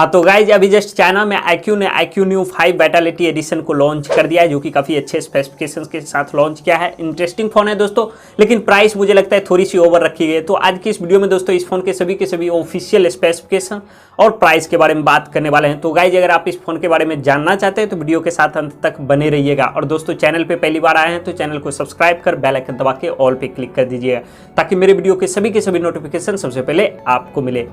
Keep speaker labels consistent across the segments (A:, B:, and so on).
A: हाँ तो गाइज अभी जस्ट चाइना में iQOO ने iQOO Neo 5 वाइटैलिटी एडिशन को लॉन्च कर दिया है, जो कि काफ़ी अच्छे स्पेसिफिकेशंस के साथ लॉन्च किया है। इंटरेस्टिंग फ़ोन है दोस्तों, लेकिन प्राइस मुझे लगता है थोड़ी सी ओवर रखी गई है। तो आज की इस वीडियो में दोस्तों इस फोन के सभी ऑफिशियल स्पेसिफिकेशन और प्राइस के बारे में बात करने वाले हैं। तो गाइज अगर आप इस फोन के बारे में जानना चाहते हैं तो वीडियो के साथ अंत तक बने रहिएगा। और दोस्तों चैनल पर पहली बार आए हैं तो चैनल को सब्सक्राइब कर बेल आइकन दबा के ऑल पे क्लिक कर दीजिएगा, ताकि मेरे वीडियो के सभी नोटिफिकेशन सबसे पहले आपको मिले।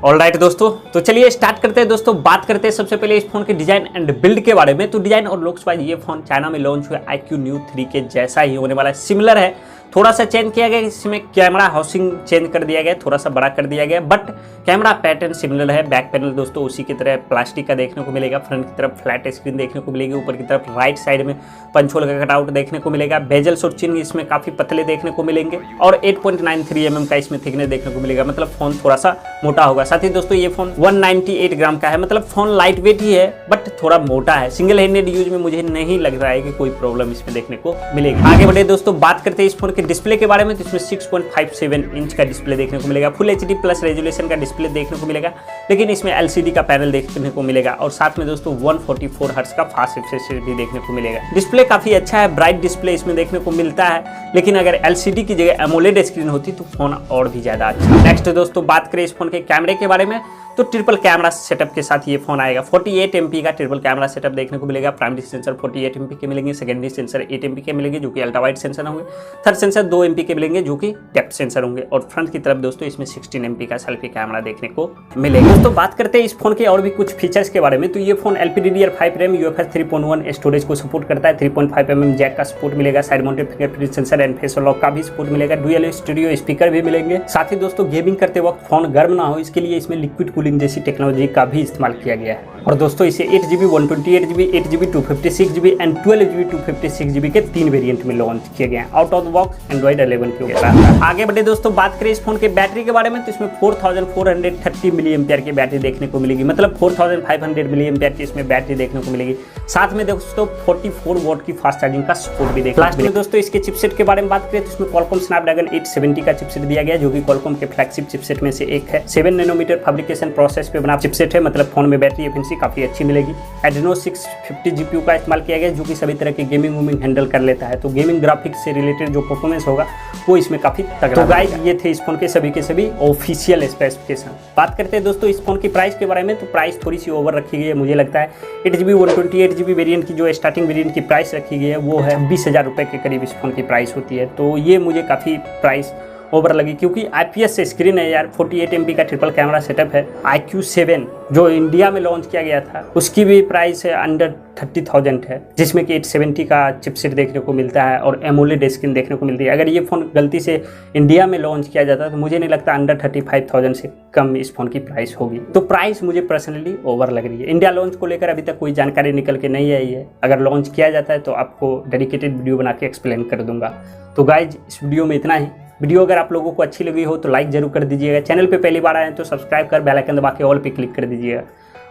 A: ऑलराइट दोस्तों, तो चलिए स्टार्ट करते हैं। दोस्तों बात करते हैं सबसे पहले इस फोन के डिजाइन एंड बिल्ड के बारे में। तो डिजाइन और लुक्स वाइज ये फोन चाइना में लॉन्च हुआ iQOO Neo 3 के जैसा ही होने वाला है, सिमिलर है। थोड़ा सा चेंज किया गया, इसमें कैमरा हाउसिंग चेंज कर दिया गया, थोड़ा सा बड़ा कर दिया गया, बट कैमरा पैटर्न सिमिलर है। बैक पैनल दोस्तों उसी की तरह प्लास्टिक का देखने को मिलेगा, फ्रंट की तरफ फ्लैट स्क्रीन देखने को मिलेगी, ऊपर की तरफ राइट साइड में पंच होल का कटआउट देखने को मिलेगा। बेजल्स और चिन्ह इसमें काफी पतले देखने को मिलेंगे और 8.93 mm का इसमें थिकनेस देखने को मिलेगा, मतलब फोन थोड़ा सा मोटा होगा। साथ ही दोस्तों ये फोन 198 ग्राम का है, मतलब फोन लाइट वेट ही है बट थोड़ा मोटा है। सिंगल हैंडेड यूज में मुझे नहीं लग रहा है कि कोई प्रॉब्लम इसमें देखने को मिलेगी। आगे बढ़े दोस्तों, बात करते हैं इस फोन के डिस्प्ले के बारे में। तो इसमें 6.57 इंच का डिस्प्ले देखने को मिलेगा, फुल HD प्लस रेजोल्यूशन का डिस्प्ले देखने को मिलेगा, लेकिन इसमें LCD का पैनल देखने को मिलेगा। और साथ में दोस्तों 144 हर्ट्ज का फास्ट रिफ्रेश रेट भी देखने को मिलेगा। डिस्प्ले काफी अच्छा है, ब्राइट डिस्प्ले इसमें देखने को मिलता है, लेकिन अगर LCD की जगह AMOLED स्क्रीन होती तो फोन और भी ज्यादा अच्छा। नेक्स्ट दोस्तों बात करें इस फोन के कैमरे के बारे में। तो ट्रिपल कैमरा सेटअप के साथ ये फोन आएगा। 48 MP का ट्रिपल कैमरा सेटअप देखने को मिलेगा। प्राइमरी सेंसर 48 MP के मिलेंगे, सेकेंडरी सेंसर 8 MP के मिलेंगे जो कि अल्ट्रा वाइड सेंसर होंगे, थर्ड सेंसर 2 MP के मिलेंगे जो कि डेप्थ सेंसर होंगे, और फ्रंट की तरफ दोस्तों इसमें 16 MP का सेल्फी कैमरा देखने को मिलेगा। दोस्तों बात करते हैं इस फोन के और भी कुछ फीचर्स के बारे में। तो ये phone LPDDR5 RAM UFS 3.1 storage को सपोर्ट करता है। 3.5 mm जैक का सपोर्ट मिलेगा। Side mounted fingerprint sensor and face lock का भी सपोर्ट मिलेगा। डुअल स्टूडियो स्पीकर भी मिलेंगे। साथ ही दोस्तों गेमिंग करते वक्त फोन गर्म ना हो, इसके लिए इसमें लिक्विड कूलिंग जैसी टेक्नोलॉजी का भी इस्तेमाल किया गया है। और दोस्तों इसे 8GB 128GB 8GB 256GB and 12GB 256GB के 3 वेरिएंट में लॉन्च किए गए हैं। Out of the box Android 11 के साथ। आगे बढ़े दोस्तों, बात करें इस फोन के बैटरी के बारे में। तो इसमें 4430 mAh की बैटरी देखने को मिलेगी, मतलब 4500 mAh की इसमें बैटरी देखने को मिलेगी। साथ में दोस्तों 44 वॉट की फास्ट चार्जिंग का सपोर्ट भी देखने को मिलेगा। दोस्तों इसके चिपसेट के बारे में बात करें तो इसमें Qualcomm Snapdragon 870 का चिपसेट दिया गया, जो कि Qualcomm के फ्लैगशिप चिपसेट में से एक है। 7 नैनोमीटर फैब्रिकेशन प्रोसेस पे बना चिपसेट है, मतलब फोन में बैटरी एफिशिएंसी काफी अच्छी मिलेगी। Adreno 650 GPU का इस्तेमाल किया गया, जो कि सभी तरह की गेमिंग हैंडल कर लेता है। तो गेमिंग ग्राफिक्स से रिलेटेड जो परफॉर्मेंस होगा वो इसमें काफी तगड़ा। तो गाइस ये थे इस फोन के सभी ऑफिशियल स्पेसिफिकेशन। बात करते हैं दोस्तों इस फोन की प्राइस के बारे में। तो प्राइस थोड़ी सी ओवर रखी गई है, मुझे लगता है 8GB 128GB वेरिएंट की जो स्टार्टिंग वेरिएंट की प्राइस रखी गई है वो है 20,000 रुपये के करीब इस फोन की प्राइस होती है। तो ये मुझे काफ़ी प्राइस ओवर लगी, क्योंकि IPS स्क्रीन है यार, 48 MP का ट्रिपल कैमरा सेटअप है। iQOO 7 जो इंडिया में लॉन्च किया गया था उसकी भी प्राइस है अंडर 30,000 है, जिसमें कि 870 का चिपसेट देखने को मिलता है और AMOLED स्क्रीन देखने को मिलती है। अगर ये फ़ोन गलती से इंडिया में लॉन्च किया जाता तो मुझे नहीं लगता अंडर 35,000 से कम इस फोन की प्राइस होगी। तो प्राइस मुझे पर्सनली ओवर लग रही है। इंडिया लॉन्च को लेकर अभी तक कोई जानकारी निकल के नहीं आई है। अगर लॉन्च किया जाता है तो आपको डेडिकेटेड वीडियो बना के एक्सप्लेन कर दूंगा। तो गाइज इस वीडियो में इतना ही। वीडियो अगर आप लोगों को अच्छी लगी हो तो लाइक जरूर कर दीजिएगा। चैनल पे पहली बार आए हैं तो सब्सक्राइब कर बेल आइकन दबा के ऑल पे क्लिक कर दीजिएगा।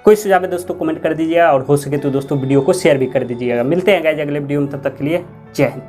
A: कोई सुझाव है दोस्तों कमेंट कर दीजिएगा, और हो सके तो दोस्तों वीडियो को शेयर भी कर दीजिएगा। मिलते हैं गाइज अगले वीडियो में, तब तक के लिए जय हिंद।